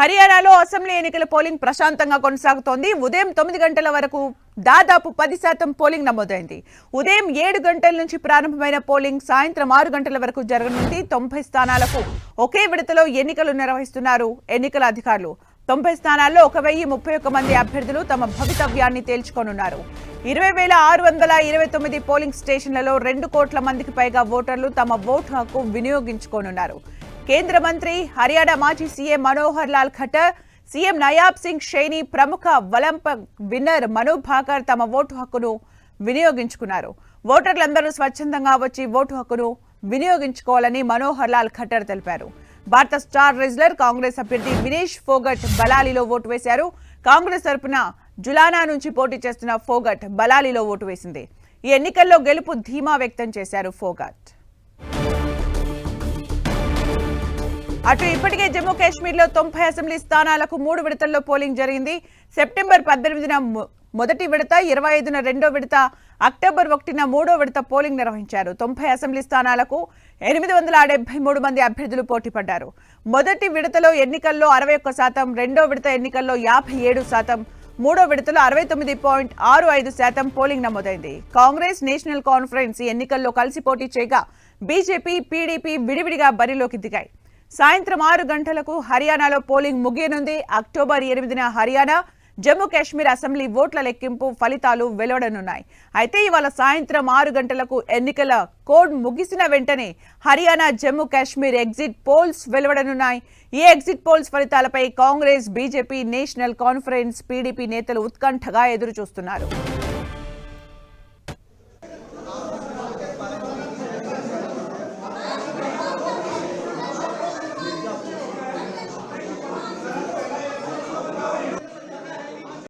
హర్యానాలో అసెంబ్లీ ఎన్నికల పోలింగ్ ప్రశాంతంగా కొనసాగుతోంది. ఉదయం 9 గంటల వరకు దాదాపు 10% పోలింగ్ నమోదైంది. ఉదయం 7 గంటల నుంచి ప్రారంభమైన పోలింగ్ సాయంత్రం 6 గంటల వరకు జరగనుంది. 90 స్థానాలకు ఒకే విడతలో ఎన్నికలు నిర్వహిస్తున్నారు ఎన్నికల అధికారులు. 90 స్థానాల్లో 1031 మంది అభ్యర్థులు తమ భవితవ్యాన్ని తేల్చుకోనున్నారు. 20,629 పోలింగ్ స్టేషన్లలో 2 కోట్ల మందికి పైగా ఓటర్లు తమ ఓటు హక్కు వినియోగించుకోనున్నారు. కేంద్ర మంత్రి, హర్యానా మాజీ సీఎం మనోహర్ లాల్ ఖట్టర్, సీఎం నయాబ్ సింగ్ షైని, ప్రముఖ ఒలింపిక్ విన్నర్ మను భాకర్ తమ ఓటు హక్కును వినియోగించుకున్నారు. ఓటర్లందరూ స్వచ్ఛందంగా వచ్చి ఓటు హక్కును వినియోగించుకోవాలని మనోహర్ లాల్ ఖట్టర్ తెలిపారు. భారత స్టార్ రెజ్లర్ కాంగ్రెస్ అభ్యర్థి వినేష్ ఫోగట్ బలాలిలో ఓటు వేశారు. కాంగ్రెస్ తరపున జులానా నుంచి పోటీ చేస్తున్న ఫోగట్ బలాలిలో ఓటు వేసింది. ఈ ఎన్నికల్లో గెలుపు ధీమా వ్యక్తం చేశారు ఫోగట్. అటు ఇప్పటికే జమ్మూ కాశ్మీర్లో 90 అసెంబ్లీ స్థానాలకు 3 విడతల్లో పోలింగ్ జరిగింది. సెప్టెంబర్ 18న మొదటి విడత, 25న రెండో విడత, అక్టోబర్ 1న మూడో విడత పోలింగ్ నిర్వహించారు. 90 అసెంబ్లీ స్థానాలకు 873 మంది అభ్యర్థులు పోటీ పడ్డారు. మొదటి విడతలో ఎన్నికల్లో 61%, రెండో విడత ఎన్నికల్లో 57%, మూడో విడతలో 69.65% పోలింగ్ నమోదైంది. కాంగ్రెస్, నేషనల్ కాన్ఫరెన్స్ ఈ ఎన్నికల్లో కలిసి పోటీ చేయగా బీజేపీ, పీడీపీ విడివిడిగా బరిలోకి దిగాయి. సాయంత్రం 6 గంటలకు హర్యానాలో పోలింగ్ ముగియనుంది. అక్టోబర్ 8న హర్యానా, జమ్మూ కాశ్మీర్ అసెంబ్లీ ఓట్ల లెక్కింపు ఫలితాలు వెలువడనున్నాయి. అయితే ఇవాళ సాయంత్రం 6 గంటలకు ఎన్నికల కోడ్ ముగిసిన వెంటనే హర్యానా, జమ్మూ కాశ్మీర్ ఎగ్జిట్ పోల్స్ వెలువడనున్నాయి. ఈ ఎగ్జిట్ పోల్స్ ఫలితాలపై Congress, BJP, national conference, PDP నేతలు ఉత్కంఠగా ఎదురు చూస్తున్నారు.